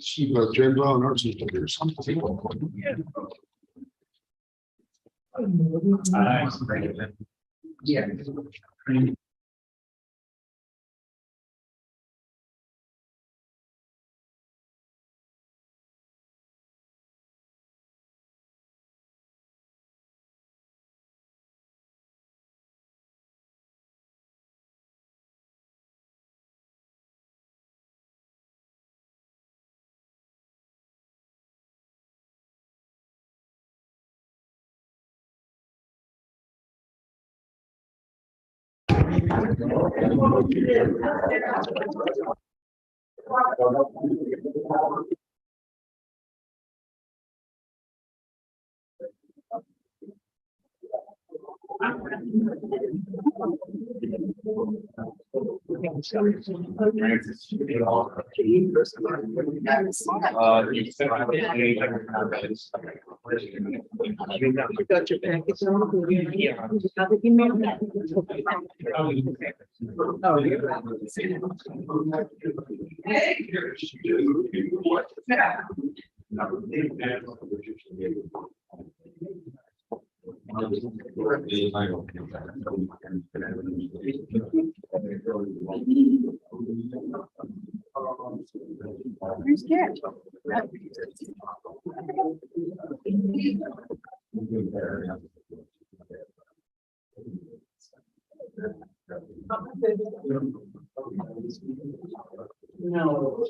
James on our system or something. Yeah. Where's Garrett? No.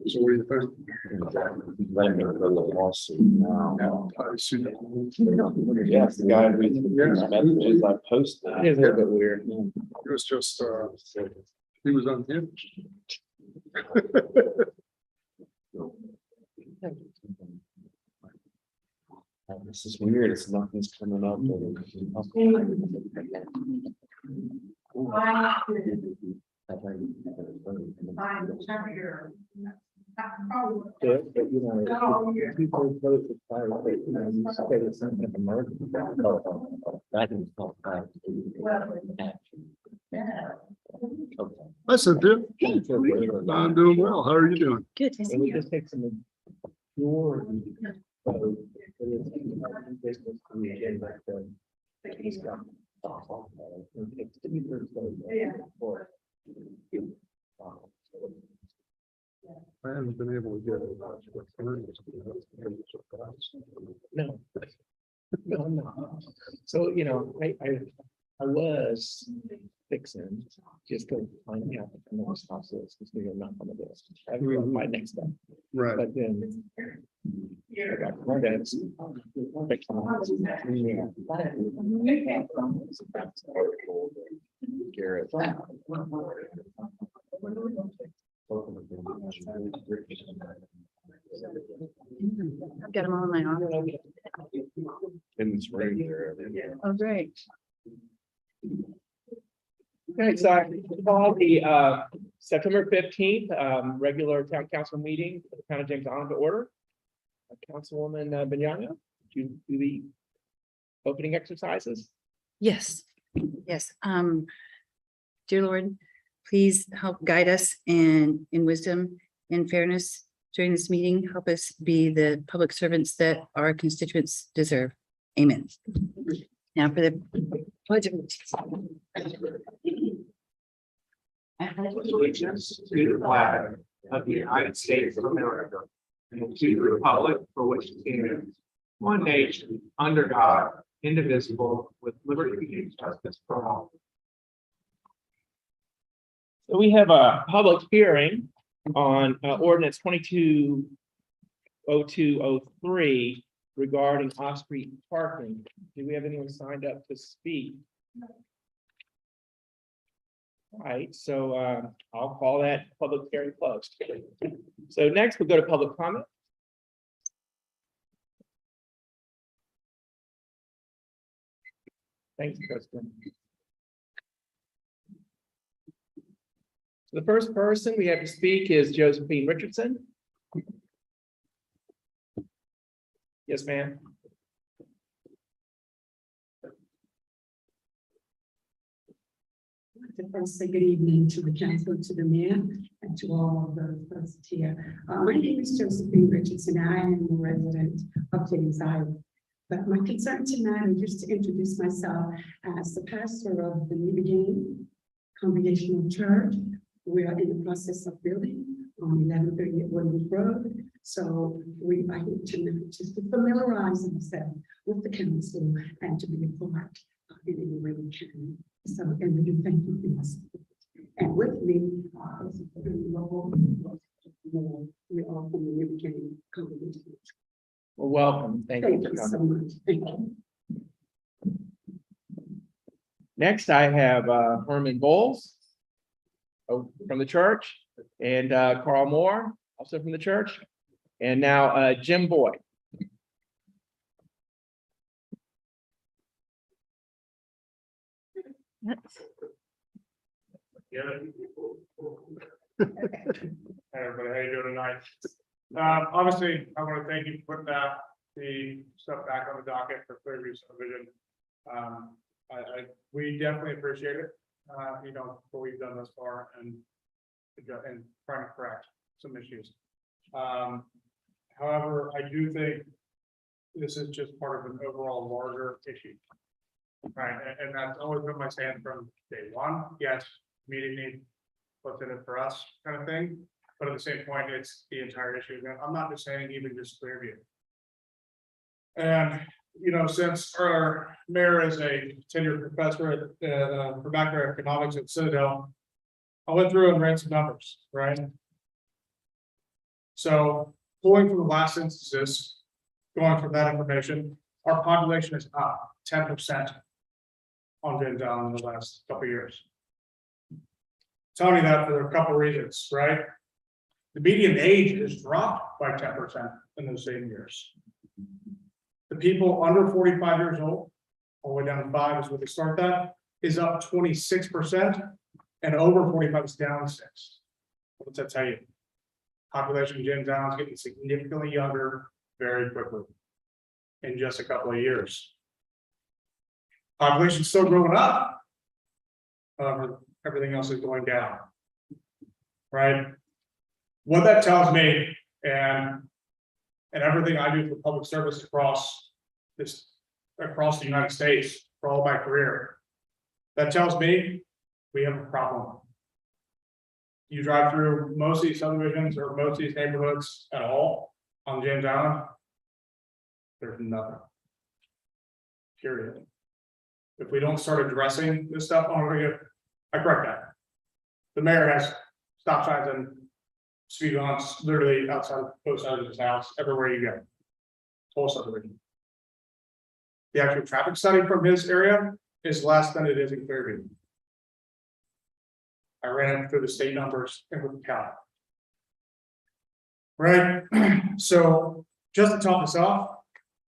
So we're the first. Yes, the guy whose messages I posted. It's a little bit weird. It was just, he was on him. This is weird. It's nothing's coming up. I said, dude, I'm doing well. How are you doing? Good to see you. I haven't been able to get it. No. No, no. So, you know, I was fixing just to find out if the next house is because we are not on the list. I was my next step. Right. But then I got my dad's. Garrett. I've got them all in my arm. In the spring there. Oh, great. Okay, so I call the September 15th regular town council meeting for the town of James Island to order. Councilwoman Bignano, do you do the opening exercises? Yes, yes. Dear Lord, please help guide us in wisdom and fairness during this meeting. Help us be the public servants that our constituents deserve. Amen. Now for the pledge of allegiance to the flag of the United States of America and to the republic for which it stands, one nation, under God, indivisible, with liberty and justice for all. So we have a public hearing on ordinance 220203 regarding off-street parking. Do we have anyone signed up to speak? All right, so I'll call that public hearing closed. So next we'll go to public comment. Thanks, Kristen. So the first person we have to speak is Josephine Richardson. Yes, ma'am. To first say good evening to the council, to the mayor, and to all of those present here. My name is Josephine Richardson. I am a resident of James Island. But my concern tonight is just to introduce myself as the pastor of the New Beginning Congregational Church. We are in the process of building on 1138 Woodland Road. So we are here tonight just to familiarize ourselves with the council and to be a part in any way we can. So, and we do thank you for this. And with me, we are from the New Beginning Congregation. Well, welcome. Thank you Thank for you so coming. much. Thank you. Next, I have Herman Bowles from the church, and Carl Moore, also from the church, and now Jim Boyd. Yeah. Hey, everybody, how you doing tonight? Obviously, I want to thank you for putting the stuff back on the docket for Clearview subdivision. We definitely appreciate it, what we've done thus far and trying to correct some issues. However, I do think this is just part of an overall larger issue. Right, and that's always been my stand from day one. Yes, meeting need what's in it for us kind of thing. But at the same point, it's the entire issue. And I'm not just saying even just Clearview. And, since our mayor is a tenured professor at for macroeconomics at Citadel, I went through and ran some numbers, right? So pulling from the last instances, going from that information, our population is up 10%. On James Island in the last couple of years. Telling you that for a couple of reasons, right? The median age has dropped by 10% in those same years. The people under 45 years old, all the way down to 5 is where they start that, is up 26%, and over 45 is down 6. What's that tell you? Population of James Island is getting significantly younger very quickly in just a couple of years. Population's still growing up. Everything else is going down. Right? What that tells me, and everything I do for public service across the United States for all my career, that tells me we have a problem. You drive through most of these subdivisions or most of these neighborhoods at all on James Island, there's nothing. Period. If we don't start addressing this stuff, I correct that. The mayor has stop signs and speed bumps literally outside of both sides of his house, everywhere you go. Whole subdivision. The actual traffic study from his area is less than it is in Clearview. I ran it through the state numbers and with the county. Right, so just to top this off,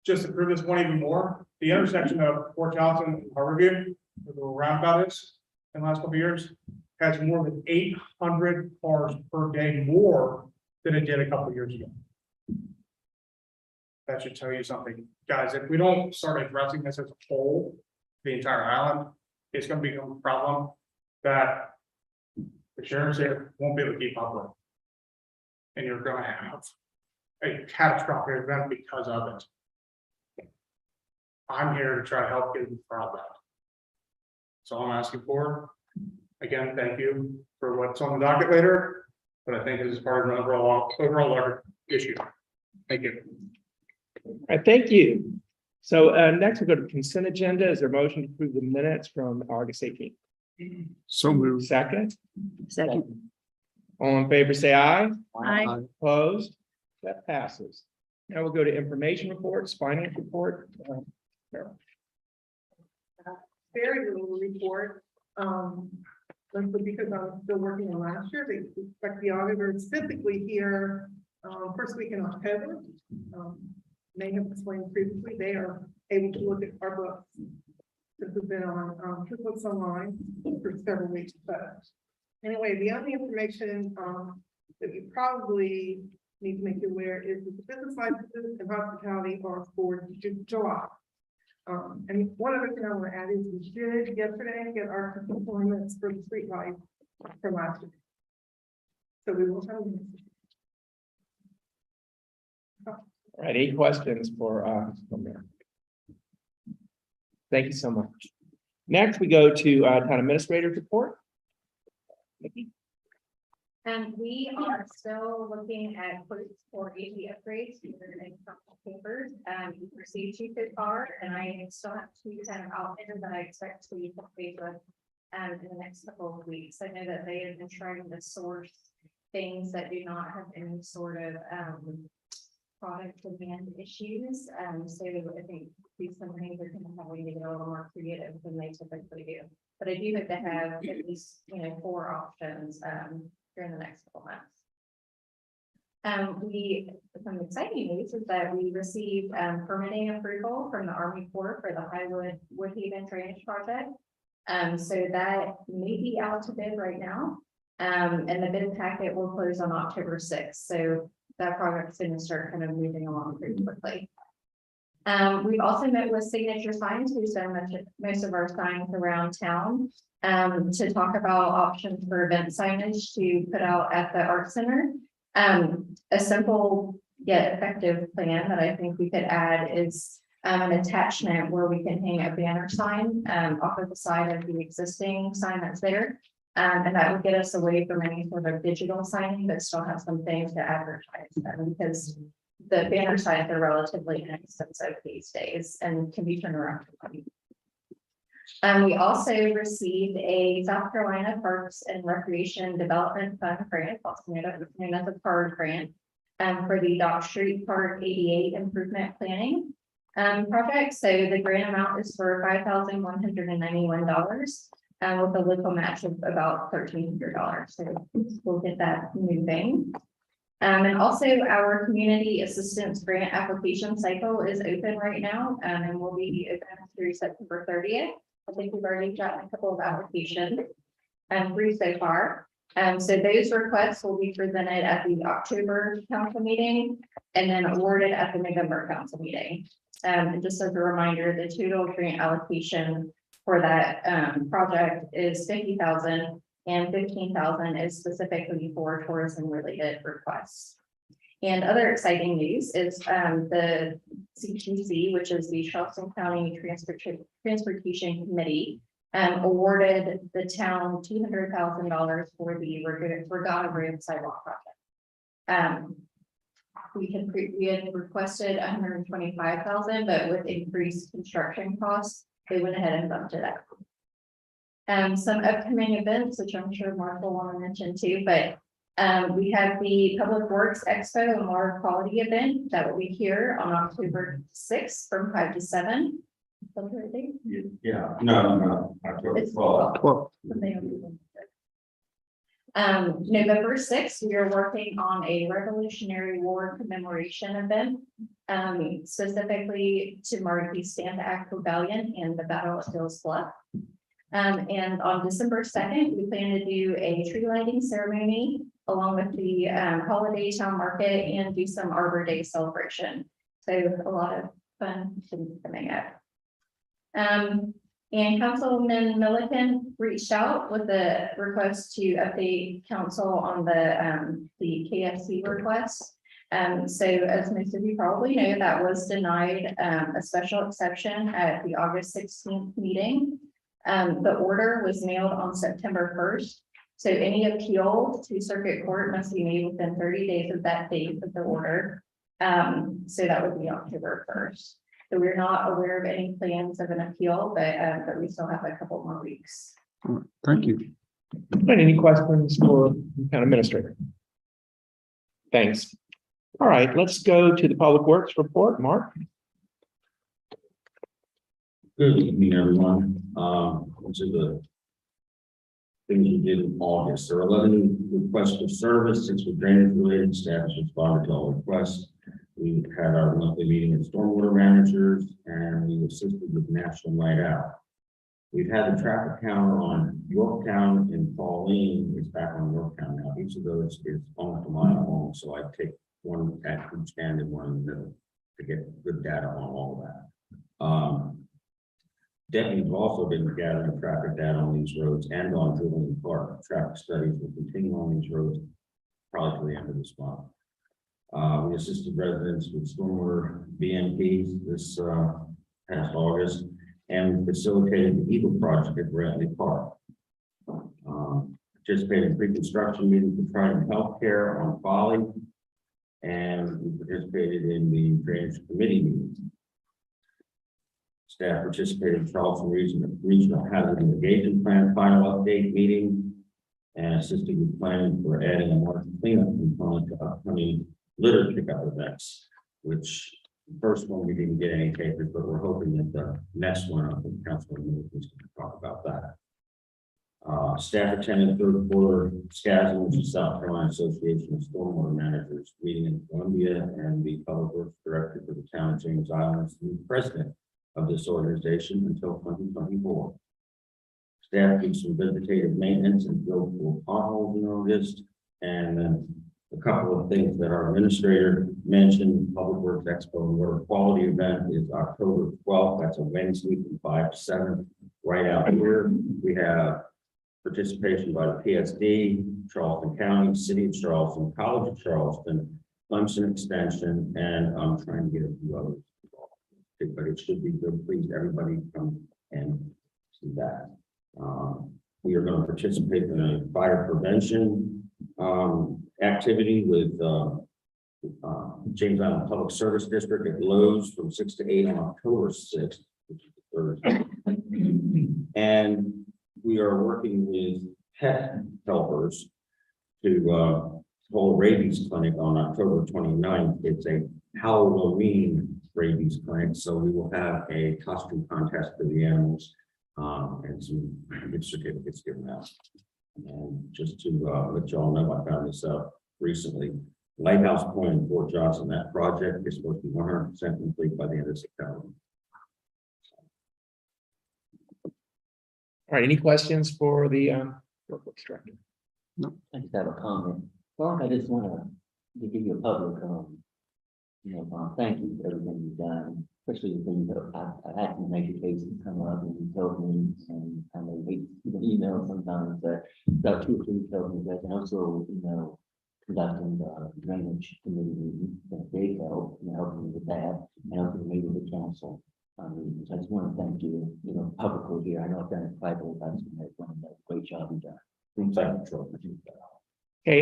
just to prove this one even more, the intersection of Fort Johnson and Harborview, where the roundabout is in the last couple of years, has more than 800 cars per day more than it did a couple of years ago. That should tell you something, guys. If we don't start addressing this as a whole, the entire island, it's going to become a problem that the sheriff's here won't be able to keep up with. And you're going to have a catastrophic event because of it. I'm here to try to help get around that. That's all I'm asking for. Again, thank you for what's on the docket later, but I think this is part of an overall larger issue. Thank you. All right, thank you. So next we'll go to consent agenda. Is there a motion to approve the minutes from August 18th? So moved. Second, Second. all in favor, say aye. Aye. Opposed? That passes. Now we'll go to information reports, finance report. Carol. Very little report. But because I'm still working on last year, they expect the auditors physically here, first week in October. May have explained previously, they are able to look at our books This has been on Triplets Online for several weeks, but anyway, the only information, that you probably need to make you aware is that the business licenses and hospitality are for July. And one other thing I want to add is we did yesterday get our performance for the street light from last year. So we will have. All right, any questions for Mayor? Thank you so much. Next, we go to town administrator's report. Nikki? And we are still looking at quotes for AV upgrades. These are in couple papers. We've received 2 so far, and I still have 2 kind of out there that I expect to be complete with in the next couple of weeks. I know that they have been trying to source things that do not have any sort of product demand issues. So I think these companies are going to have to get a little more creative than they typically do. But I do hope to have at least 4 options during the next couple months. Some exciting news is that we received permitting approval from the Army Corps for the Highwood Woodhaven Drainage Project. So that may be out to bid right now. And the bid packet will close on October 6th. So that project's going to start kind of moving along pretty quickly. We've also met with Signature Signs, who's done most of our signs around town, to talk about options for event signage to put out at the art center. A simple yet effective plan that I think we could add is an attachment where we can hang a banner sign off of the side of the existing sign that's there. And that would get us away from any sort of digital signing, but still have some things to advertise because the banner signs are relatively inexpensive these days and can be turned around quickly. We also received a South Carolina Parks and Recreation Development Fund grant, also known as a PARD grant, for the Dock Street Park 88 improvement planning project. So the grant amount is for $5,191. With a local match of about $1,300. So we'll get that moving. And also our community assistance grant application cycle is open right now, and will be open through September 30th. I think we've already gotten a couple of applications through so far. So those requests will be presented at the October council meeting and then awarded at the November council meeting. And just as a reminder, the total grant allocation for that project is $50,000 and $15,000 is specifically for tourism related requests. And other exciting news is the CTC, which is the Charleston County Transportation Committee, awarded the town $200,000 for the Regatta Road Sidewalk project. We had requested $125,000, but with increased construction costs, they went ahead and bumped it up. Some upcoming events, which I'm sure Mark will want to mention too, but we have the Public Works Expo and Water Quality event that will be here on October 6th from 5 to 7. Yeah, no, October 12th. November 6th, we are working on a Revolutionary War commemoration event, specifically to mark the Stand Act Rebellion and the Battle of Hills Bluff. And on December 2nd, we plan to do a tree lighting ceremony along with the holiday town market and do some Arbor Day celebration. So a lot of fun things coming up. And Councilman Milliken reached out with a request to update council on the KFC request. So as most of you probably know, that was denied a special exception at the August 16th meeting. The order was mailed on September 1st. So any appeal to circuit court must be made within 30 days of that date of the order. So that would be October 1st. So we're not aware of any plans of an appeal, but we still have a couple more weeks. Thank you. Any questions for the town administrator? Thanks. All right, let's go to the Public Works report. Mark. Good evening, everyone. Which is the things we did in August. There are 11 requests for service, 6 were drainage related, staff has responded to all requests. We had our monthly meeting with stormwater managers and we assisted with National Night Out. We've had the traffic count on Yorktown and Pauline is back on Yorktown now. Each of those is almost a mile long, so I take one at each end and one in the middle to get good data on all of that. Deputies have also been gathering traffic data on these roads and on Julian Park. Traffic studies will continue on these roads probably to the end of this month. We assisted residents with stormwater BMPs this past August and facilitated the Eagle project at Bradley Park. Participated in pre-construction meetings with Trident Healthcare on Folly, and we participated in the drainage committee meetings. Staff participated in Charleston Regional Hazard Mitigation Plan final update meeting and assisted with planning for adding a market cleanup component to upcoming litter pickup events, which the first one we didn't get any takers, but we're hoping that the next one, I think Councilman Milton is going to talk about that. Staff attended third quarter SCASM, which is South Carolina Association of Stormwater Managers meeting in Columbia, and the Public Works Director for the town of James Island is the new president of this organization until 2024. Staff did some vegetative maintenance and filled full potholes in August, and then a couple of things that our administrator mentioned. Public Works Expo and Water Quality event is October 12th. That's a Wednesday from 5 to 7 right out here. We have participation by the PSD, Charleston County, City of Charleston, College of Charleston, Clemson Extension, and I'm trying to get a few others involved. But it should be good. Please, everybody come and see that. We are going to participate in a fire prevention activity with James Island Public Service District at Lowe's from 6 to 8 on October 6th, which is Thursday. And we are working with pet helpers to hold a rabies clinic on October 29th. It's a Halloween rabies clinic, so we will have a costume contest for the animals and some gift certificates given out. And just to let y'all know, I found this out recently. Lighthouse Point in Fort Johnson, that project is supposed to be 100% complete by the end of September. All right, any questions for the Workforce Director? I just have a comment. Well, I just want to give you a public, thank you for everything you've done, especially the things that I've had to make cases come up and you told me, and I know they even email sometimes that got 2 or 3 told me that, and also, conducting the drainage committee meeting, that they help, helping with that, and helping me with the council. So I just want to thank you, publicly here. I know I've done it privately, but I just want to say great job you've done. Okay,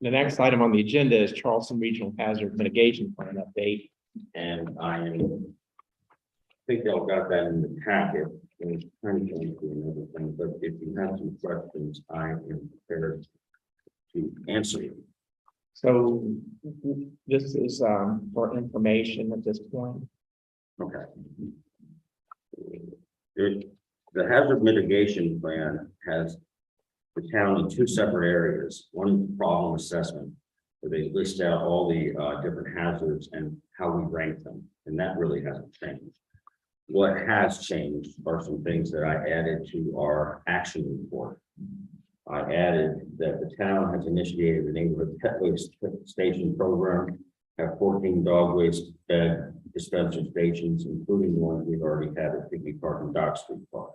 the next item on the agenda is Charleston Regional Hazard Mitigation Plan update. And I think y'all got that in the packet. And it's kind of going through another thing, but if you have some questions, I am prepared to answer you. So this is for information at this point. Okay. The hazard mitigation plan has the town in 2 separate areas. One is problem assessment, where they list out all the different hazards and how we rank them, and that really hasn't changed. What has changed are some things that I added to our action report. I added that the town has initiated a neighborhood pet waste station program, have 14 dog waste bed dispenser stations, including the ones we've already had at Piggy Park and Dock Street Park.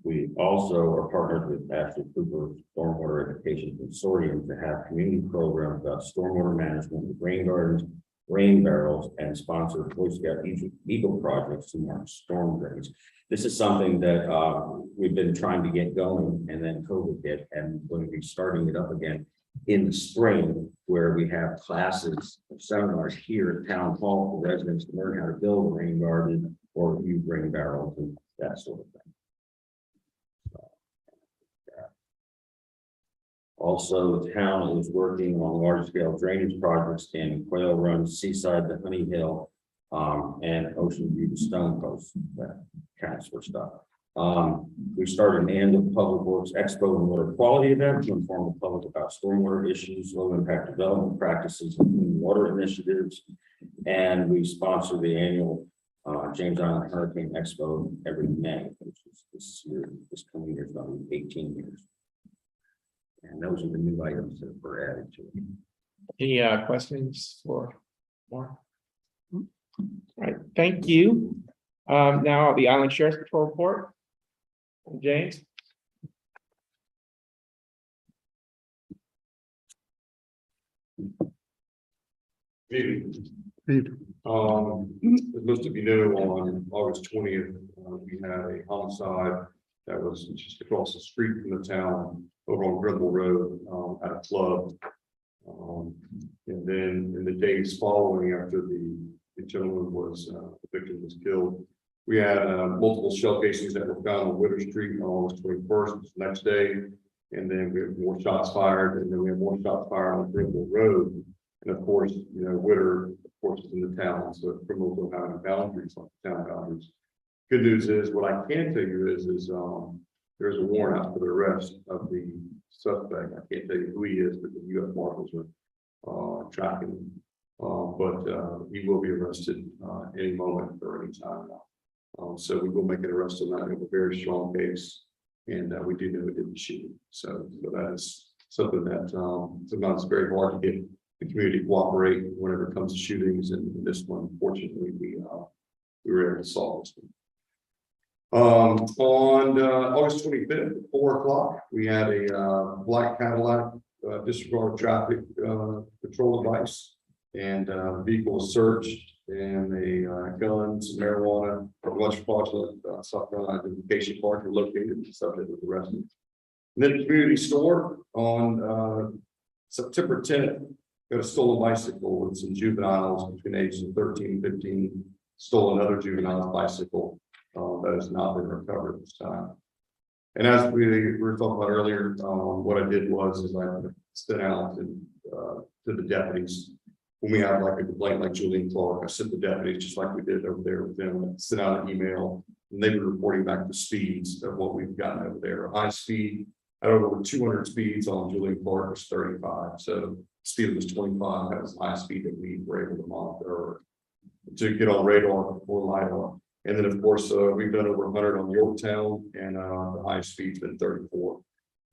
We also are partnered with Ashley Cooper Stormwater Education Consortium to have community programs about stormwater management with rain gardens, rain barrels, and sponsor Boy Scout Eagle projects to mark storm drains. This is something that we've been trying to get going, and then COVID hit, and we're going to be starting it up again in the spring, where we have classes, seminars here at Town Hall for residents to learn how to build a rain garden or use rain barrels and that sort of thing. Also, the town is working on large-scale drainage projects in Quail Run, Seaside to Honey Hill, and Ocean View to Stone Coast. That counts for stuff. We started an annual Public Works Expo and Water Quality event to inform the public about stormwater issues, low-impact development practices, and clean water initiatives. And we sponsor the annual James Island Hurricane Expo every May, which is this coming year is about 18 years. And those are the new items that were added to it. Any questions for Mark? All right, thank you. Now the Island Sheriff's Patrol report. James? As most of you know, on August 20th, we had a homicide that was just across the street from the town over on Grimble Road, at a club. And then in the days following, after the gentleman was, the victim was killed, we had multiple shell casings that were found on Witter Street on August 21st, the next day. And then we had more shots fired, and then we had more shots fired on Grimble Road. And of course, you know, Witter, of course, is in the town, so criminals don't have any boundaries on town boundaries. Good news is, what I can tell you is there's a warrant out for the arrest of the suspect. I can't tell you who he is, but the U.S. Marshals are tracking him. But he will be arrested any moment or any time now. So we will make an arrest on that. We have a very strong case, and we do know it didn't shoot. So that is something that sometimes it's very hard to get the community to cooperate whenever it comes to shootings, and this one, fortunately, we were able to solve this one. On August 25th, at 4 o'clock, we had a black Cadillac disregard traffic patrol device, and the vehicle was searched, and the guns, marijuana, a bunch of fraudulent South Carolina identification cards were located. The subject was arrested. And then the community store on September 10th got a stolen bicycle with some juveniles between ages of 13 and 15. Stole another juvenile's bicycle. That has not been recovered this time. And as we were talking about earlier, what I did was I sent out to the deputies. When we have like a complaint like Julian Clark, I sent the deputies just like we did over there with them, sent out an email, and they were reporting back the speeds of what we've gotten over there. High speed, I had over 200 speeds on Julian Clark was 35. So speed was 25. That was high speed that we were able to monitor or to get on radar or LiDAR. And then, of course, we've done over 100 on Yorktown, and the highest speed's been 34.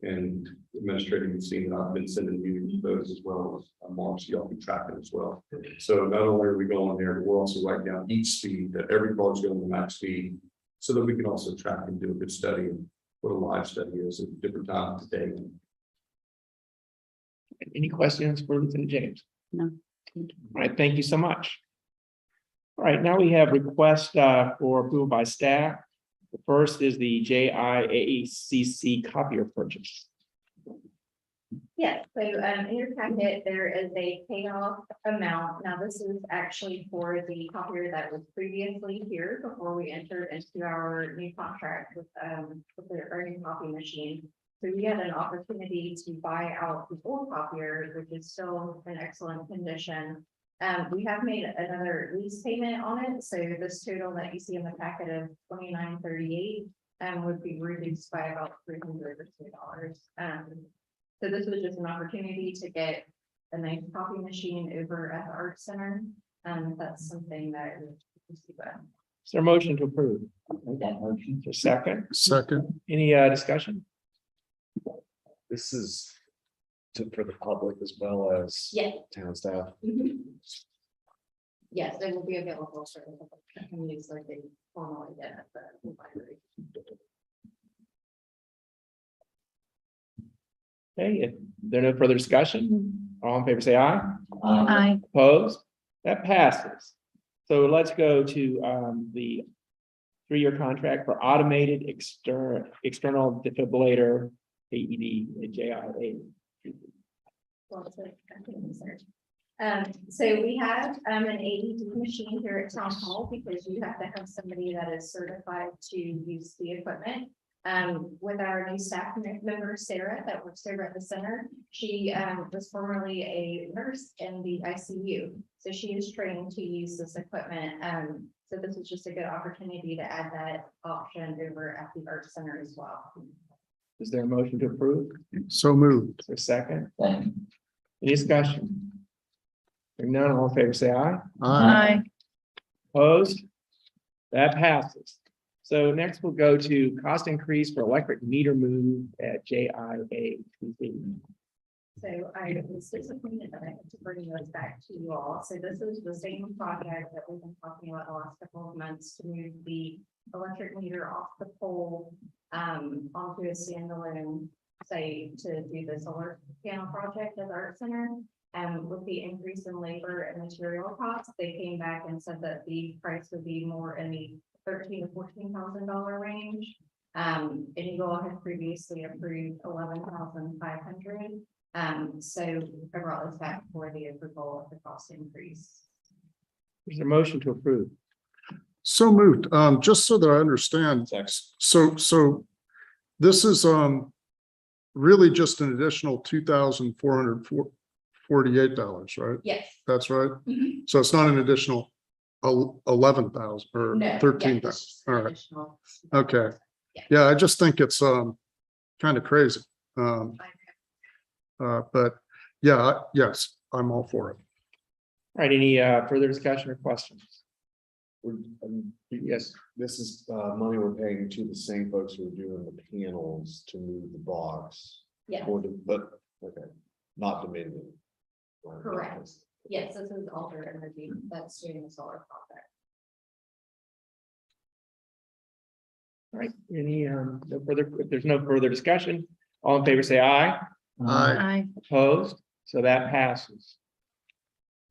And administrating, you've seen that I've been sending you those as well as marks, y'all can track it as well. So not only are we going there, but we're also writing down each speed that every car is going to max speed, so that we can also track and do a good study of what a live study is at different times of the day. Any questions for Lieutenant James? No. All right, thank you so much. All right, now we have requests for approval by staff. The first is the JIACC copier purchase. Yes, so in your packet, there is a payoff amount. Now, this is actually for the copier that was previously here before we entered into our new contract with the earning copy machine. So we had an opportunity to buy out the old copier, which is still in excellent condition. We have made another lease payment on it, so this total that you see in the packet of $29.38 would be reduced by about $300. So this was just an opportunity to get a nice copy machine over at the art center. That's something that Is there a motion to approve? Make that motion. Is there a second? Second. Any discussion? This is for the public as well as yes. town staff. Yes, it will be available for the public that can use like they formally did at the library. Okay, if there are no further discussion, all in favor say aye. Aye. Opposed? That passes. So let's go to the 3-year contract for automated external defibrillator, AED, and JIA. So we have an AED machine here at Town Hall because you have to have somebody that is certified to use the equipment. With our new staff member, Sarah, that works over at the center, she was formerly a nurse in the ICU. So she is trained to use this equipment. So this is just a good opportunity to add that option over at the art center as well. Is there a motion to approve? So moved. Is there a second? Second. Any discussion? Hearing none, all in favor say aye. Aye. Opposed? That passes. So next we'll go to cost increase for electric meter move at JIA. So I was disappointed that I had to bring those back to you all. So this is the same project that we've been talking about the last couple of months to move the electric meter off the pole onto a standalone, say, to do the solar panel project at the art center. And with the increase in labor and material costs, they came back and said that the price would be more in the $13,000 to $14,000 range. And you all had previously approved $11,500. So I brought this back for the approval of the cost increase. There's a motion to approve. So moved. Just so that I understand, so this is really just an additional $2,448, right? Yes. That's right. Mhm. So it's not an additional 11,000 or No, 13,000. yeah, it's just All right. additional. Okay. Yeah. Yeah, I just think it's kind of crazy. But yeah, yes, I'm all for it. All right, any further discussion or questions? Yes, this is money we're paying to the same folks who are doing the panels to move the box. Yeah. Or but, okay, not Dominion. Correct. Yes, this is Alter Energy that's doing the solar project. All right, any no further, if there's no further discussion, all in favor say aye. Aye. Opposed, so that passes.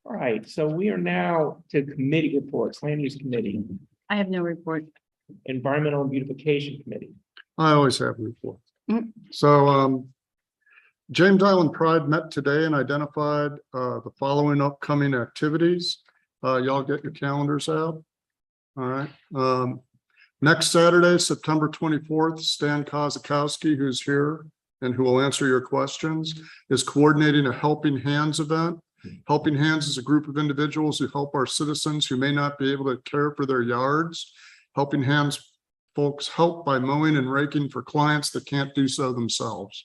All right, so we are now to committee reports, land use committee, I have no report. environmental and beautification committee. I always have reports. Mm. So James Island Pride met today and identified the following upcoming activities. Y'all get your calendars out. All right. Next Saturday, September 24th, Stan Kozakowski, who's here and who will answer your questions, is coordinating a Helping Hands event. Helping Hands is a group of individuals who help our citizens who may not be able to care for their yards. Helping Hands folks help by mowing and raking for clients that can't do so themselves.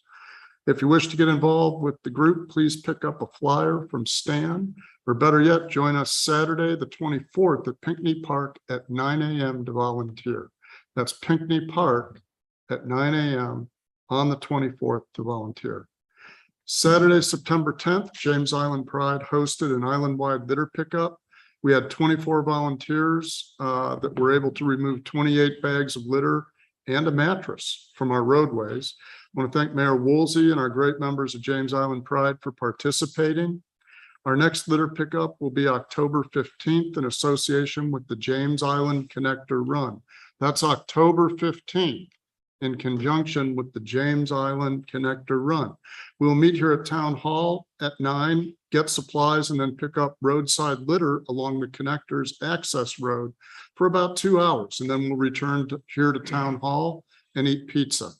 If you wish to get involved with the group, please pick up a flyer from Stan, or better yet, join us Saturday, the 24th at Pinckney Park at 9 a.m. to volunteer. That's Pinckney Park at 9 a.m. on the 24th to volunteer. Saturday, September 10th, James Island Pride hosted an island-wide litter pickup. We had 24 volunteers that were able to remove 28 bags of litter and a mattress from our roadways. I want to thank Mayor Woolsey and our great members of James Island Pride for participating. Our next litter pickup will be October 15th in association with the James Island Connector Run. That's October 15th in conjunction with the James Island Connector Run. We'll meet here at Town Hall at 9, get supplies, and then pick up roadside litter along the connector's access road for about 2 hours. And then we'll return here to Town Hall and eat pizza.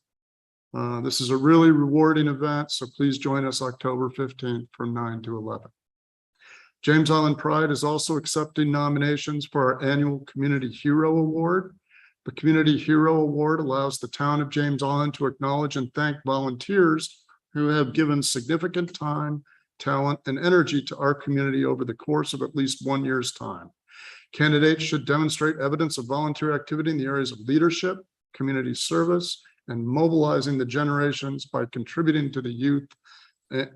This is a really rewarding event, so please join us October 15th from 9 to 11. James Island Pride is also accepting nominations for our annual Community Hero Award. The Community Hero Award allows the town of James Island to acknowledge and thank volunteers who have given significant time, talent, and energy to our community over the course of at least 1 year's time. Candidates should demonstrate evidence of volunteer activity in the areas of leadership, community service, and mobilizing the generations by contributing to the youth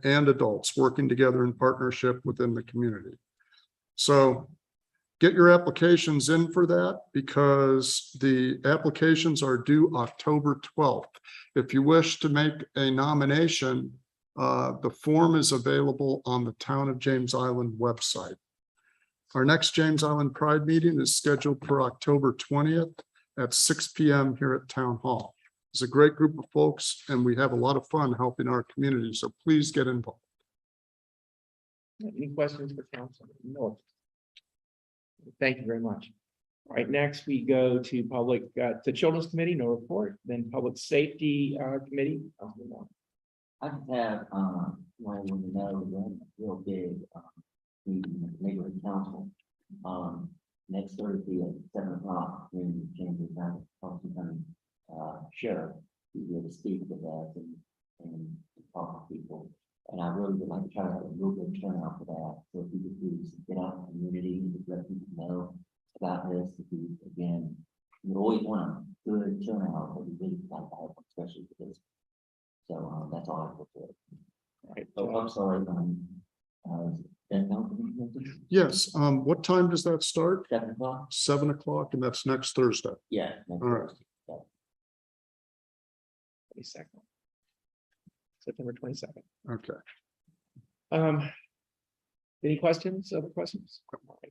and adults working together in partnership within the community. So get your applications in for that because the applications are due October 12th. If you wish to make a nomination, the form is available on the Town of James Island website. Our next James Island Pride meeting is scheduled for October 20th at 6 p.m. here at Town Hall. It's a great group of folks and we have a lot of fun helping our community, so please get involved. Any questions for council? No. Thank you very much. All right, next we go to public, to Children's Committee, no report, then Public Safety Committee. I just have, one to know, one real big, meeting with neighborhood council, next Thursday at 7 o'clock in the Chambers of Commerce, sheriff, to be able to speak with us and talk to people. And I really would like to try to have a real good turnout for that. So if you could please get out in the community and just let people know about this, again, you always want a good turnout, but we really like to have, especially for this. So, that's all I put to it. Right. Oh, I'm sorry, then, Yes, what time does that start? 7 o'clock? 7 o'clock, and that's next Thursday. Yeah. next All right. Thursday. Yeah. 22nd. September 22nd. Okay. Any questions, other questions?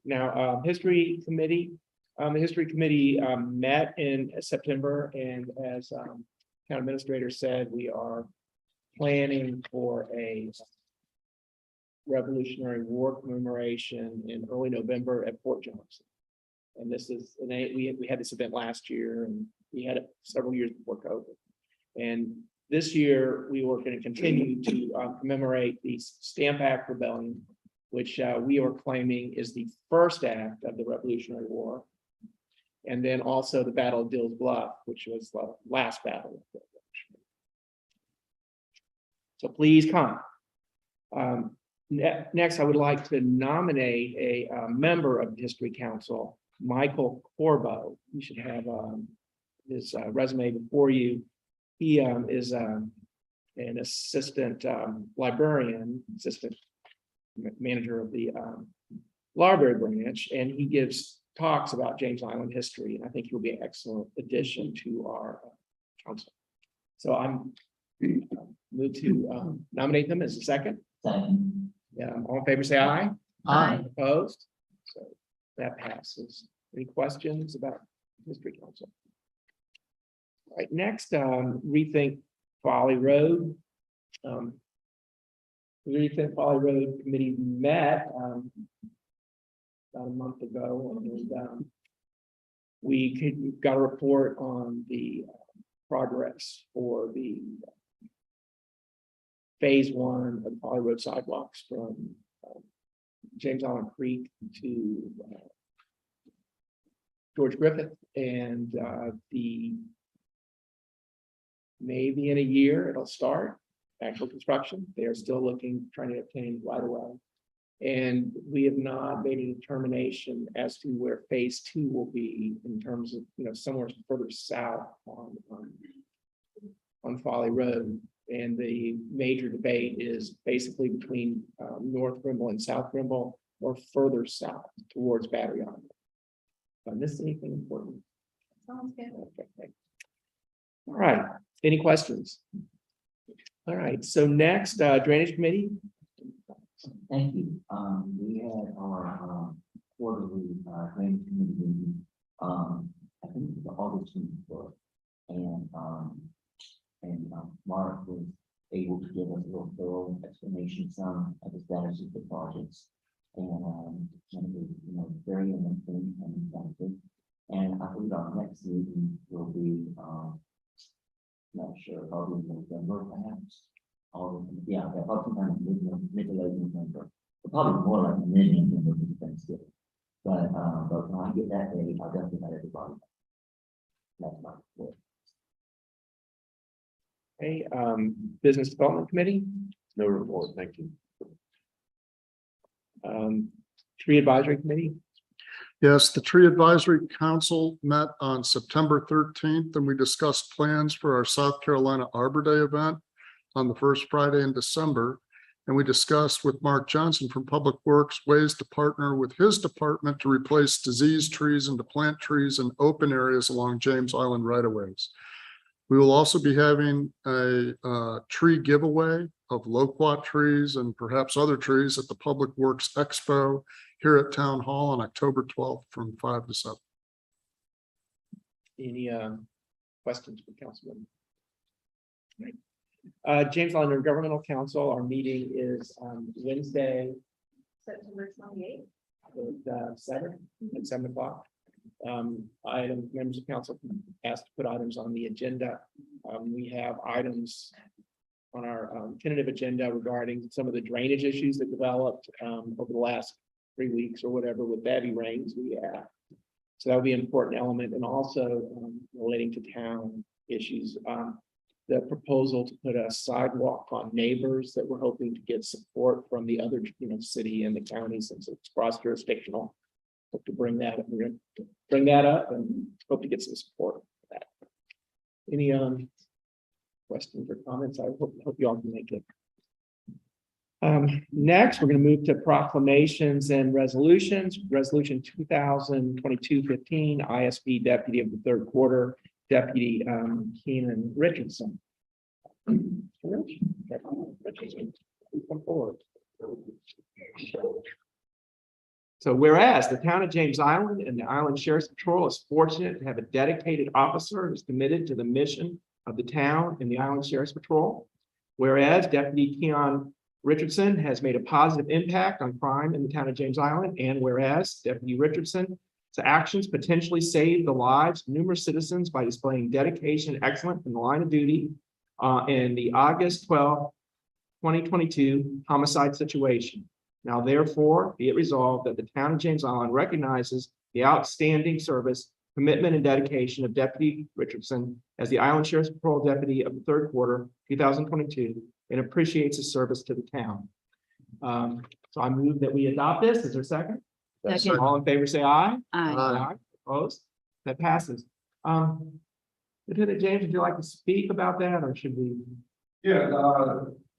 Now, History Committee, the History Committee, met in September, and as, town administrator said, we are planning for a Revolutionary War commemoration in early November at Fort Johnson. And this is, and we had this event last year, and we had it several years before COVID. And this year, we were going to continue to commemorate the Stamp Act Rebellion, which we are claiming is the first act of the Revolutionary War. And then also the Battle of Dill's Bluff, which was the last battle. So please come. Next, I would like to nominate a member of the History Council, Michael Corbo. You should have his resume before you. He is an assistant librarian, assistant manager of the library branch, and he gives talks about James Island history, and I think he'll be an excellent addition to our council. So I'm move to nominate them as a second. Second. Yeah, all in favor, say aye. Aye. Opposed? So that passes. Any questions about History Council? All right, next, Rethink Folly Road. Rethink Folly Road Committee met about a month ago, and we got a report on the progress for the phase 1 of the Folly Road sidewalks from James Island Creek to George Griffith, and maybe in a year it'll start actual construction. They are still trying to obtain right of way, and we have not made a determination as to where phase 2 will be in terms of, somewhere further south on Folly Road. And the major debate is basically between North Grimble and South Grimble, or further south towards Battery Island. Did I miss anything important? Sounds good. Okay. All right, any questions? All right, so next, Drainage Committee. Thank you. We had our quarterly drainage committee meeting, I think it was August 24th. And Mark was able to give us a little thorough explanation, some of the status of the projects. And it was, very interesting and informative. And I believe our next meeting will be, not sure, probably in November perhaps. Probably kind of mid to late November, but probably more like mid-November for Thanksgiving. But when I get that date, I'll definitely let everybody know. That's my report. Okay, Business Development Committee. No report, thank you. Tree Advisory Committee. Yes, the Tree Advisory Council met on September 13th, and we discussed plans for our South Carolina Arbor Day event on the first Friday in December. And we discussed with Mark Johnson from Public Works ways to partner with his department to replace diseased trees and to plant trees in open areas along James Island right-of-ways. We will also be having a tree giveaway of loquat trees and perhaps other trees at the Public Works Expo here at Town Hall on October 12th from 5 to 7. Any questions for Councilman? Right. James Island Intergovernmental Council, our meeting is Wednesday, September 28th. at 7 o'clock. Members of council asked to put items on the agenda. We have items on our tentative agenda regarding some of the drainage issues that developed over the last 3 weeks or whatever with heavy rains we had. So that would be an important element, and also relating to town issues. The proposal to put a sidewalk on Neighbors that we're hoping to get support from the other, city and the county, since it's cross jurisdictional. hope to bring that, we're gonna bring that up and hope to get some support for that. Any questions or comments? I hope you all can make it. Next, we're going to move to proclamations and resolutions. Resolution 2022-15, ISB Deputy of the Third Quarter, Deputy Keenan Richardson. Richardson, come forward. So whereas the town of James Island and the Island Sheriff's Patrol is fortunate to have a dedicated officer who is committed to the mission of the town and the Island Sheriff's Patrol. Whereas Deputy Keenan Richardson has made a positive impact on crime in the town of James Island, and whereas Deputy Richardson's actions potentially saved the lives of numerous citizens by displaying dedication and excellence in the line of duty in the August 12, 2022 homicide situation. Now therefore, be it resolved that the town of James Island recognizes the outstanding service, commitment, and dedication of Deputy Richardson as the Island Sheriff's Patrol Deputy of the Third Quarter, 2022, and appreciates his service to the town. So I move that we adopt this. Is there a second? Second. All in favor, say aye. Aye. Opposed? That passes. Lieutenant James, would you like to speak about that, or should we? Yeah,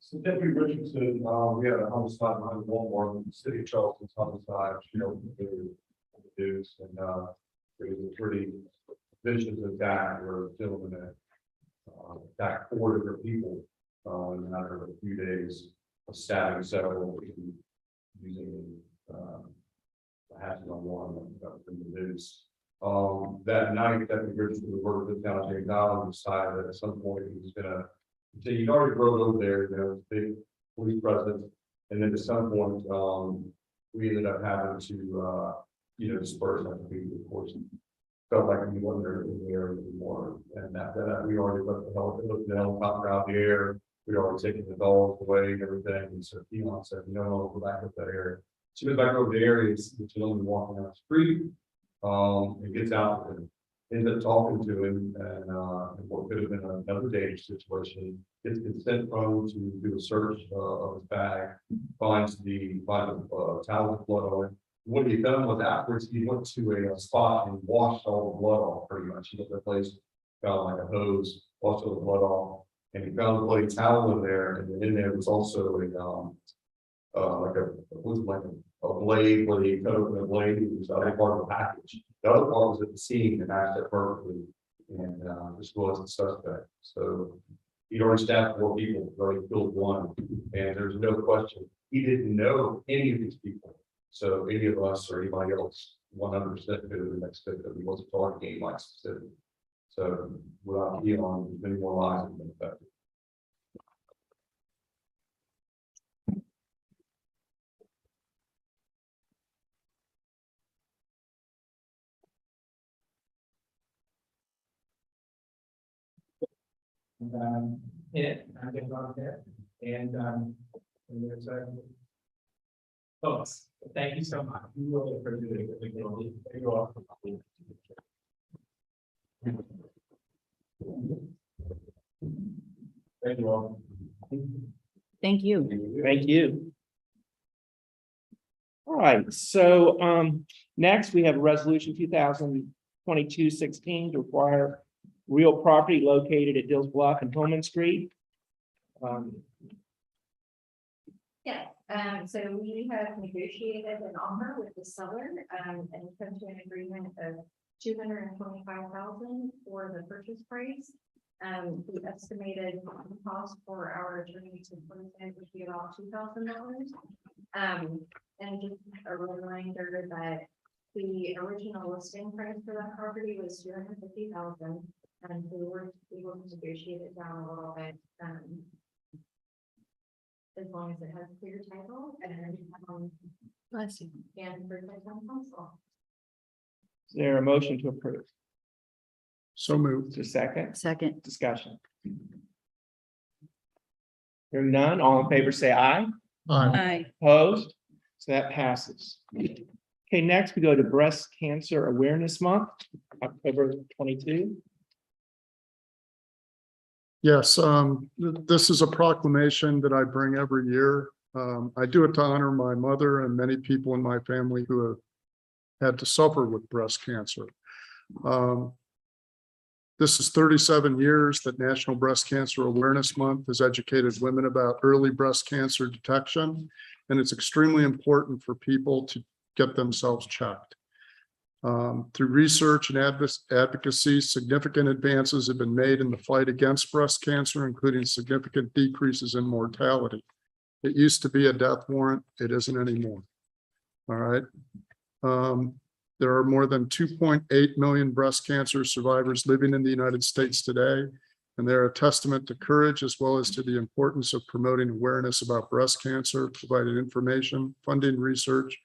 so Deputy Richardson, we had a homicide behind Walmart in the city of Charleston's homicide, you know, the news, and it was a pretty vicious attack where a gentleman had attacked 4 different people in a matter of a few days of stabbing several using a hatchet on one that was in the news. That night, Deputy Richardson worked with the town of James Island, decided that at some point he was gonna. So you already rode over there, you know, big police presence, and then at some point, we ended up having to, you know, disperse that people, of course. Felt like we wasn't there in the area anymore, and that we already left the helicopter out in the air. We'd already taken the dogs away and everything, and so Elon said, no, go back up that area. She goes back over the area, the gentleman walking down the street, and gets out and ends up talking to him, and what could have been another dangerous situation, gets consent from him to do a search of his bag, finds the towel with blood on it. What he done was afterwards, he went to a spot and washed all the blood off pretty much. He got the place, found like a hose, washed all the blood off, and he found a bloody towel in there, and then in there was also a blade where he cut open a blade. It was the other part of the package. The other part was at the scene and matched it perfectly, and this was the suspect. So he'd already stabbed 4 people, already killed 1, and there's no question he didn't know any of these people. So any of us or anybody else, 100% could have been next to that he wasn't targeting anybody specific. So without Elon, many more lives have been affected. I get on there, and there's a. Folks, thank you so much. You really appreciate it. Thank you all. Thank you all. Thank you. Thank you. All right, so next we have resolution 2022-16 to require real property located at Dills Bluff and Holman Street. Yeah, so we have negotiated an offer with the seller, and come to an agreement of $225,000 for the purchase price. The estimated cost for our attorney to present would be about $2,000. And just a reminder that the original listing price for that property was $250,000, and we were able to negotiate it down a little bit. As long as it has clear title and Bless you. and for the town council. Is there a motion to approve? So moved. Just a second, Second. discussion. Hearing none, all in favor say aye. Aye. Opposed? So that passes. Okay, next we go to Breast Cancer Awareness Month, October 22. Yes, this is a proclamation that I bring every year. I do it to honor my mother and many people in my family who have had to suffer with breast cancer. This is 37 years that National Breast Cancer Awareness Month has educated women about early breast cancer detection, and it's extremely important for people to get themselves checked. Through research and advocacy, significant advances have been made in the fight against breast cancer, including significant decreases in mortality. It used to be a death warrant. It isn't anymore. All right. There are more than 2.8 million breast cancer survivors living in the United States today, and they're a testament to courage as well as to the importance of promoting awareness about breast cancer, providing information, funding research,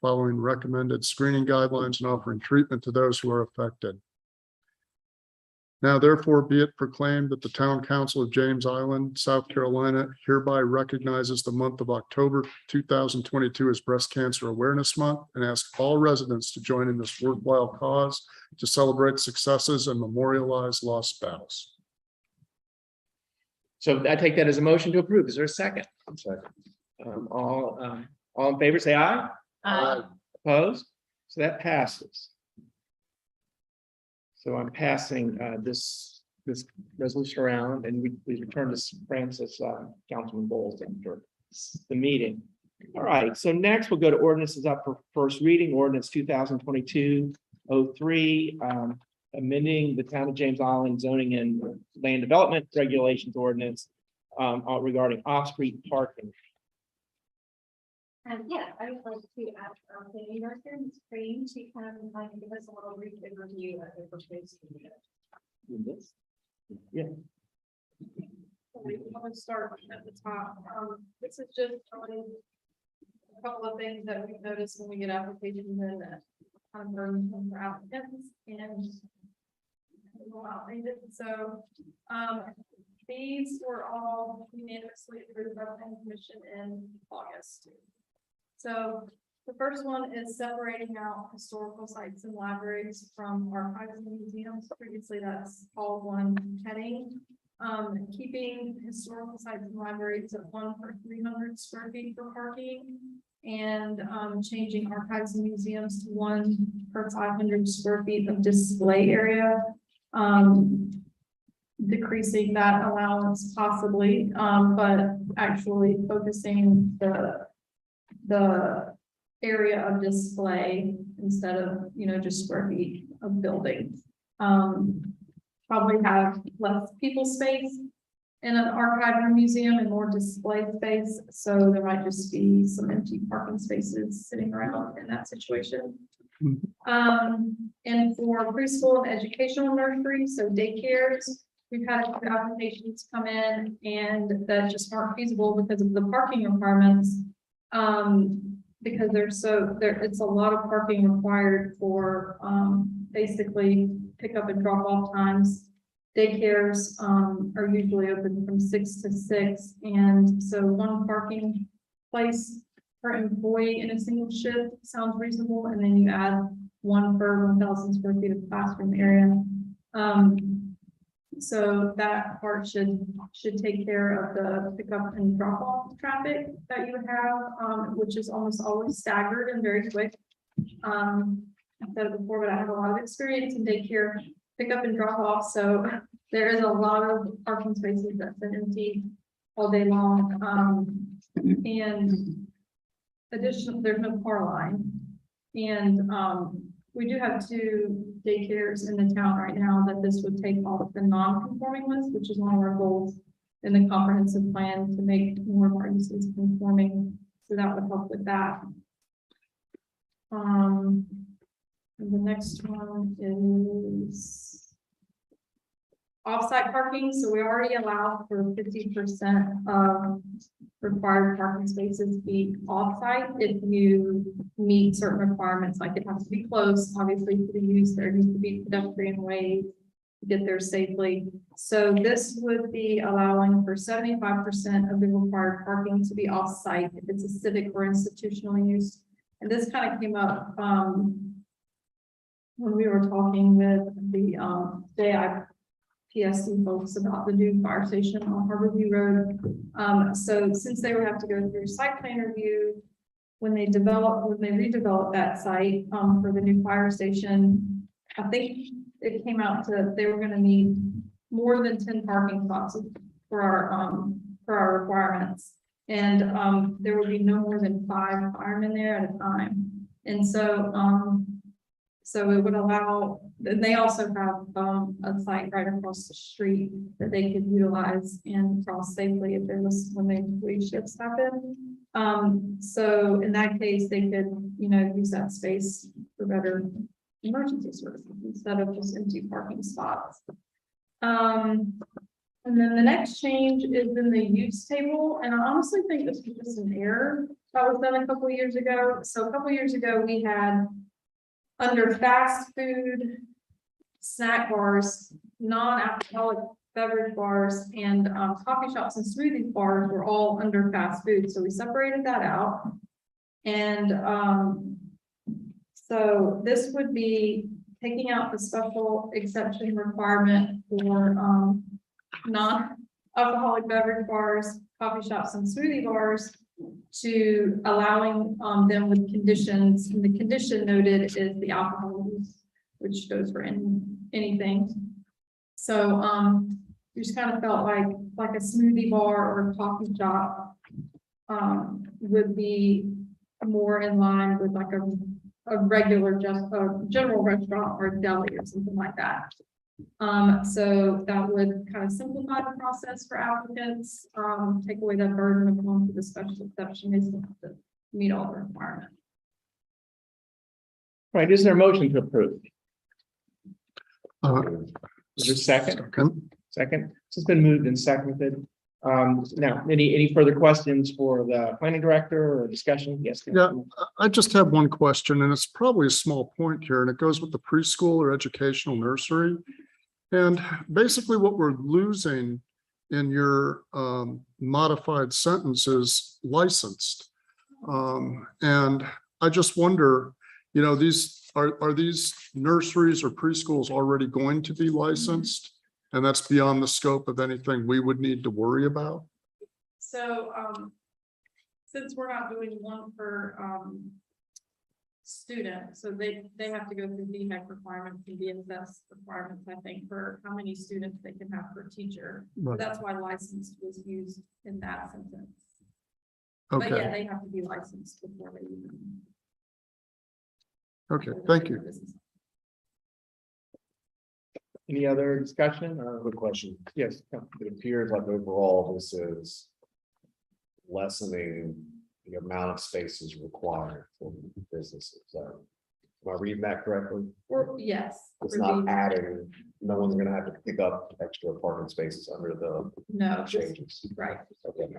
following recommended screening guidelines, and offering treatment to those who are affected. Now, therefore, be it proclaimed that the Town Council of James Island, South Carolina hereby recognizes the month of October 2022 as Breast Cancer Awareness Month, and asks all residents to join in this worthwhile cause to celebrate successes and memorialize lost battles. So I take that as a motion to approve. Is there a second? Second. All in favor, say aye. Opposed? So that passes. So I'm passing this resolution around, and we return to Francis, Councilman Bowles after the meeting. All right, so next we'll go to ordinances up for first reading, ordinance 2022-03, amending the Town of James Island zoning and land development regulations ordinance regarding off-street parking. Yeah, I would like to ask our planning director, Ms. Crane, to kind of give us a little brief overview of the proposed. Yeah. We want to start at the top. This is just a couple of things that we notice when we get applications in that kind of burden for applicants and so these were all unanimously approved by the planning commission in August. So the first one is separating out historical sites and libraries from archives and museums. Previously, that's all one heading. Keeping historical sites and libraries at 1 per 300 square feet for parking, and changing archives and museums to 1 per 500 square feet of display area. Decreasing that allowance possibly, but actually focusing the area of display instead of, just square feet of building. Probably have less people space in an archive or museum and more display space. So there might just be some empty parking spaces sitting around in that situation. And for preschool and educational nurseries, so daycares, we've had a few applications come in and that just aren't feasible because of the parking requirements. Because it's a lot of parking required for basically pick up and drop off times. Daycares are usually open from 6 to 6, and so 1 parking place per employee in a single shift sounds reasonable, and then you add 1 per 1,000 square feet of classroom area. So that part should take care of the pickup and drop off traffic that you have, which is almost always staggered and very quick. I've said it before, but I have a lot of experience in daycare pickup and drop off, so there is a lot of parking spaces that's been empty all day long. And additionally, there's no car line, and we do have 2 daycares in the town right now that this would take off the non-conforming list, which is one of our goals in the comprehensive plan to make more of our uses conforming. So that would help with that. And the next one is off-site parking. So we already allow for 50% of required parking spaces to be off-site if you meet certain requirements, like it has to be close, obviously, to the use. There needs to be pedestrian ways to get there safely. So this would be allowing for 75% of the required parking to be off-site if it's a civic or institutional use. And this kind of came up when we were talking with the PSC folks about the new fire station on Harborview Road. So since they would have to go through site plan review, when they redeveloped that site, for the new fire station, I think it came out to, they were gonna need more than 10 parking spots for our requirements. And, there would be no more than 5 firemen there at a time. And so, so it would allow, they also have, a site right across the street that they could utilize and cross safely if there was, when the police shifts happen. So in that case, they could, use that space for better emergency services instead of just empty parking spots. And then the next change is in the use table, and I honestly think this was just an error that was done a couple of years ago. So a couple of years ago, we had under fast food, snack bars, non-alcoholic beverage bars, and coffee shops and smoothie bars were all under fast food. So we separated that out. And so this would be taking out the special exception requirement for non-alcoholic beverage bars, coffee shops and smoothie bars, to allowing them with conditions. And the condition noted is the alcohol use, which goes for anything. So we just kind of felt like a smoothie bar or a coffee shop would be more in line with like a regular, just a general restaurant or deli or something like that. So that would kind of simplify the process for applicants, take away that burden of going to the special exception. Is to meet all the requirements. Right, is there a motion to approve? Uh, Is there a second? Second. Second, it's been moved and seconded. Now, any further questions for the planning director or discussion? Yes. Yeah, I just have one question, and it's probably a small point here, and it goes with the preschool or educational nursery. And basically what we're losing in your modified sentence is licensed. And I just wonder, these are these nurseries or preschools already going to be licensed? And that's beyond the scope of anything we would need to worry about? So since we're not doing one per student, so they have to go through DHEC requirements and DSS requirements, I think, for how many students they can have per teacher. So Right. that's why licensed was used in that sentence. But yeah, Okay, they have to be licensed before they even. okay, thank you. Any other discussion or? Quick question. Yes. It appears like overall this is lessening the amount of spaces required for businesses. So am I reading that correctly? Or, yes. It's would not be- adding, no one's gonna have to pick up extra parking spaces under the No, just- changes. right. Okay.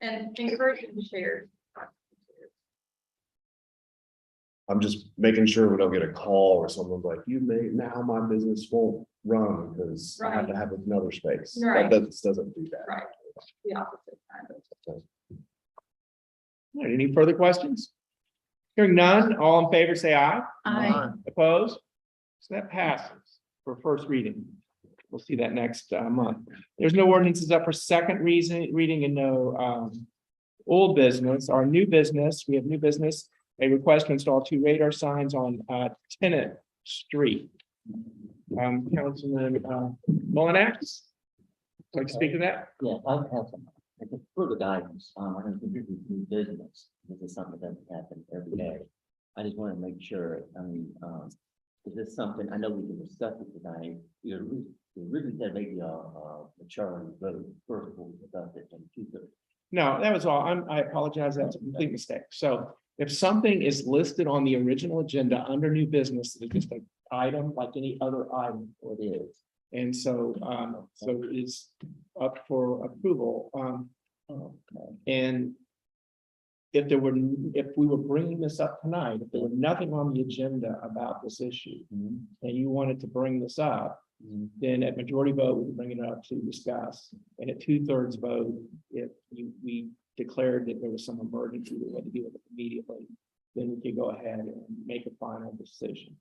And encouraging shared. I'm just making sure we don't get a call or someone's like, now my business won't run because I have to have another space. Right. That doesn't do that. Right. The opposite kind of. All right, any further questions? Hearing none, all in favor, say aye. Aye. Opposed? So that passes for first reading. We'll see that next month. There's no ordinances up for second reading and no old business. Our new business, we have new business, a request to install 2 radar signs on Tennant Street. Councilman Mullinax, like to speak to that? Yeah, I have some, I think further guidance, I'm going to do new business. This is something that doesn't happen every day. I just want to make sure, is this something, I know we can discuss it tonight, we originally said maybe a majority vote first before we discuss it and 2/3. No, that was all. I apologize. That's a complete mistake. So if something is listed on the original agenda under new business, it's just an item like any other item. What it is. And so, so it is up for approval. And if we were bringing this up tonight, if there were nothing on the agenda about this issue, and you wanted to bring this up, then at majority vote, we would bring it up to discuss. And at 2/3 vote, if we declared that there was some emergency that we had to deal with it immediately, then we could go ahead and make a final decision.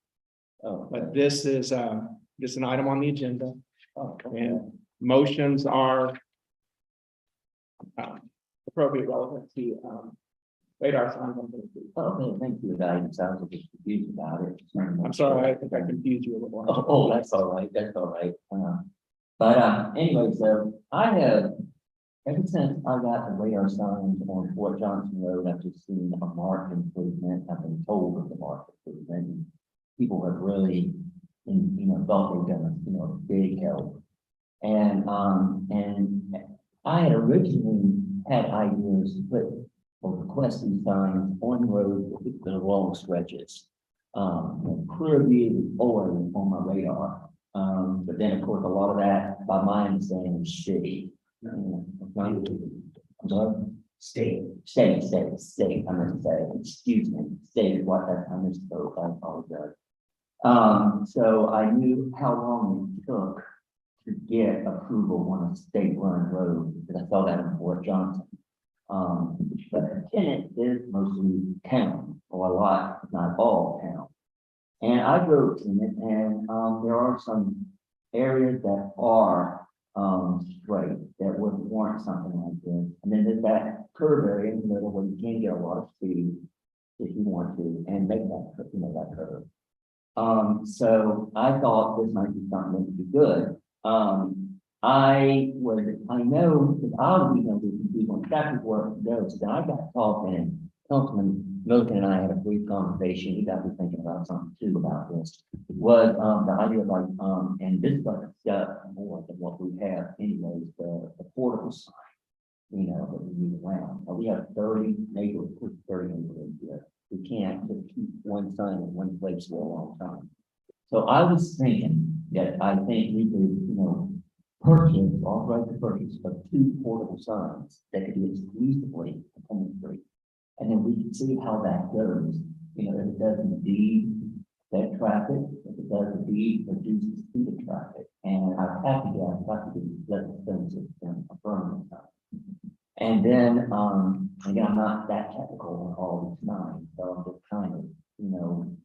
But this is just an item on the agenda, and motions are appropriate relevant to radar signs on the street. Okay, thank you, guys. I was a bit confused about it. I'm sorry, I think I confused you a little. Oh, that's all right, that's all right. Anyway, so I have, ever since I got the radar signs on Fort Johnson Road, I've just seen a marked improvement. I've been told of the marked improvement. And people have really, thought they've done, a big help. And I had originally had ideas to put or request these signs on the road for the long stretches. Clear view always on my radar. But then, of course, a lot of that, by my understanding, is shitty. I'm sorry? State, I'm gonna say, excuse me, state is what I misspoke, I apologize. So I knew how long it took to get approval on a state-run road, because I saw that in Fort Johnson. But Kennett is mostly town, or a lot, if not all town. And I drove in it, and there are some areas that are straight, that would warrant something like this. And then there's that curve area in the middle where you can get a lot of speed if you want to, and make that, that curve. So I thought this might be something that would be good. I know that I would be able to do on traffic work goes, so I got talking, and Councilman Milliken and I had a brief conversation. He got me thinking about something too about this. Was the idea of like, and this is like more than what we have anyways, the portable sign, that we need around. We have 30 neighborhoods here. We can't just keep one sign in one place for a long time. So I was thinking that I think we could, authorize the purchase of 2 portable signs that could be exclusively on the street. And then we can see how that goes. If it does indeed affect traffic, if it does indeed reduce the speed of traffic. And I have to guess, be less expensive than a permanent sign. And then, again, I'm not that technical on all these signs, so I'm just kind of,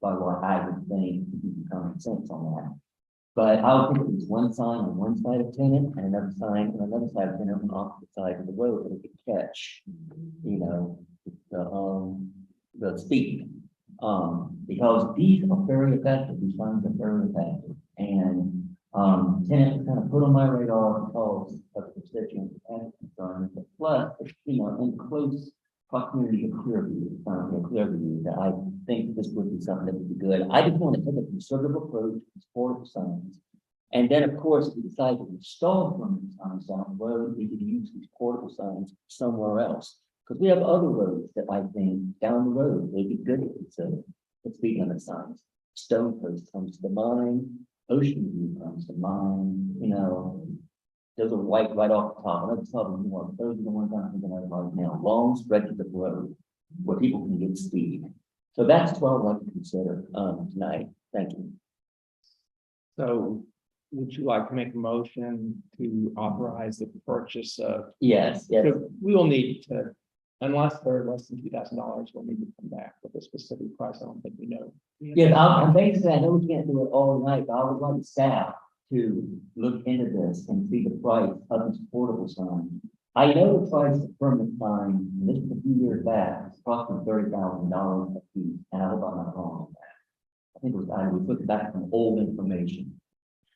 by what I would think to give you common sense on that. But I would think it was one sign on one side of Tenant and another sign on another side of Tenant on the opposite side of the road that it could catch, the speed. Because these are very effective, these signs are very effective. And Tenant was kind of put on my radar because of the constituent concerns, but plus, in close proximity of Clearview, that I think this would be something that would be good. I just want to take a conservative approach to portable signs. And then, of course, if we decide to install permanent signs down the road, we could use these portable signs somewhere else. Because we have other roads that I think down the road, they'd be good to consider the speed limit signs. Stone Post comes to mind, Ocean View comes to mind, those are white right off the top. Let's tell them more. Those are the ones I'm thinking of right now. Long stretches of road where people can get speed. So that's 12 I can consider tonight. Thank you. So would you like to make a motion to authorize the purchase of? Yes. Because we will need to, unless they're less than $2,000, we'll need to come back with a specific price. I don't think we know. Yes, I'm basically, I know we can't do it all night, but I would like staff to look into this and see the price of this portable sign. I know the price of permanent sign, and this is a few years back, it's approximately $30,000 a piece, and I hope I'm not wrong on that. I think it was, I was looking back from old information.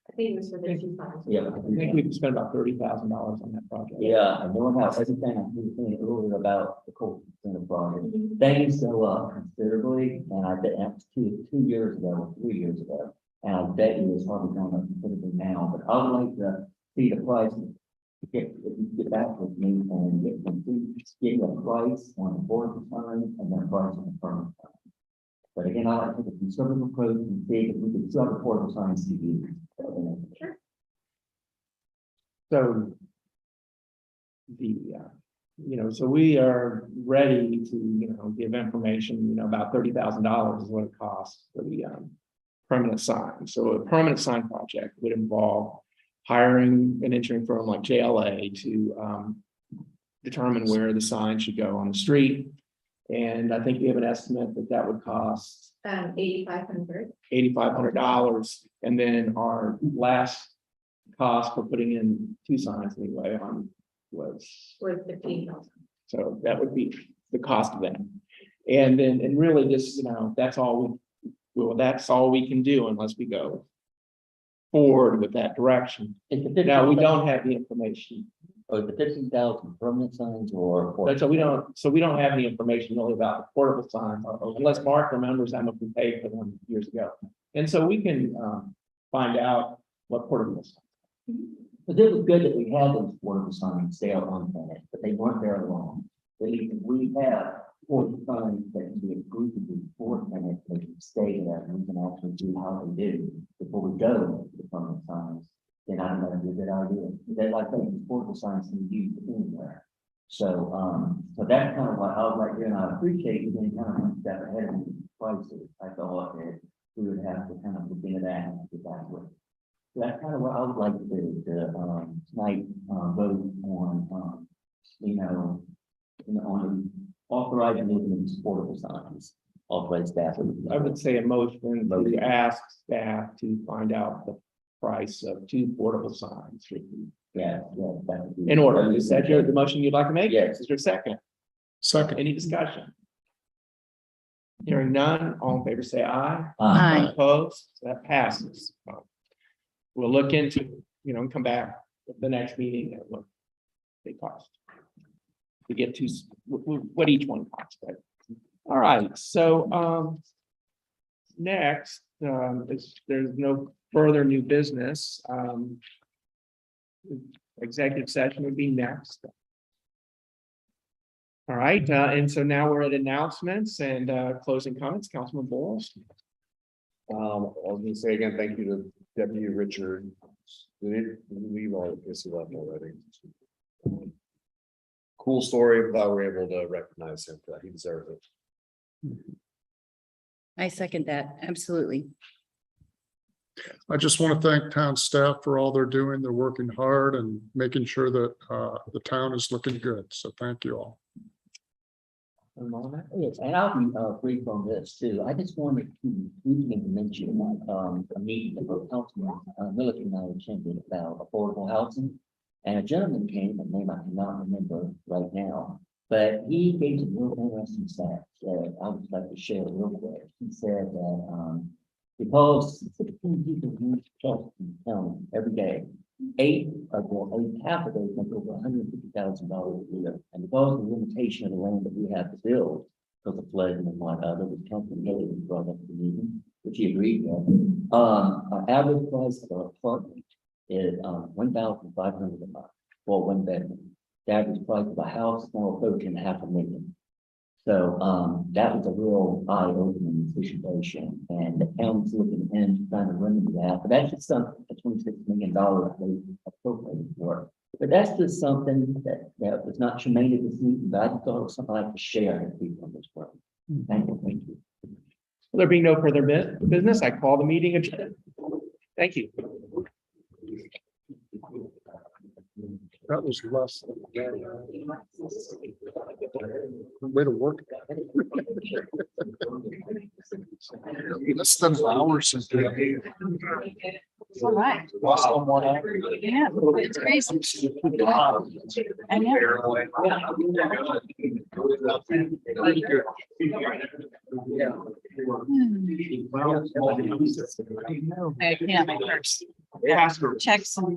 I think it was for the 2 signs. Yeah. I think we could spend about $30,000 on that project. Yeah, and knowing how everything I was saying earlier about the cold center project, things go up considerably, and I bet that's 2 years ago, 3 years ago. And I bet you it's probably going up considerably now, but I would like to see the price. If you get back with me and get a price on the portable sign and then a price on the permanent sign. But again, I like to take a conservative approach and see if we can sell the portable signs to you. Sure. So so we are ready to, give information, about $30,000 is what it costs for the permanent sign. So a permanent sign project would involve hiring an engineering firm like JLA to determine where the sign should go on the street. And I think we have an estimate that would cost $8,500. And then our last cost for putting in 2 signs anyway was With 15,000. so that would be the cost of them. And then, and really just, that's all that's all we can do unless we go forward with that direction. Now, we don't have the information. Or the 15,000 permanent signs or. So we don't have any information really about the portable signs, unless Mark remembers how much we paid for them years ago. And so we can find out what portable signs. But it was good that we had those portable signs there on that, but they weren't very long. At least we have portable signs that can be exclusively for minutes, they can stay there and we can actually do how they do before we go to the permanent signs. Then I don't know, it'd be a good idea. They like things, portable signs can be used anywhere. So, so that's kind of what I was like here, and I appreciate you being kind of one step ahead of the prices. I thought that we would have to kind of begin that and get that way. So that's kind of what I would like to do, tonight, vote on, on authorizing these portable signs. Authorize staff. I would say a motion to ask staff to find out the price of 2 portable signs. Yeah, that would be. In order, is that the motion you'd like to make? Yes. Is there a second? Second. Any discussion? Hearing none, all in favor say aye. Aye. Opposed, that passes. We'll look into, come back at the next meeting at what they cost. We get to what each one costs, right? All right, so next, there's no further new business. Executive session would be next. All right, and so now we're at announcements and closing comments. Councilman Bowles. I was gonna say again, thank you to Deputy Richard. Did leave all of this left already? Cool story, glad we're able to recognize him for that, he deserves it. I second that, absolutely. I just want to thank town staff for all they're doing. They're working hard and making sure that the town is looking good. So thank you all. Yes, and I'll be brief on this too. I just wanted to briefly mention a meeting that both Councilman Milliken and I attended about affordable housing. And a gentleman came, a name I cannot remember right now, but he gave some real interesting stats that I would like to share real quick. He said that because 16 people use Charleston County every day, half of those make over $150,000 a year. And because of the limitation of the land that we have to build, because of flooding and whatnot, there was Councilman Milliken brought up the meeting, which he agreed with. Our average price of an apartment is $1,500 a month for 1 bedroom. The average price of a house now approaching $500,000. So that was a real eye-opening situation, and the county's looking into trying to remedy that. But that's just something, the $26 million they appropriated for. But that's just something that was not germane to this meeting, but I just thought it was something I could share with people on this world. Thank you. Thank you. There being no further business, I call the meeting adjourned. Thank you. That was less. Way to work. Less than an hour since. All right. Yeah, it's crazy. I know. I can't, my first. Check some.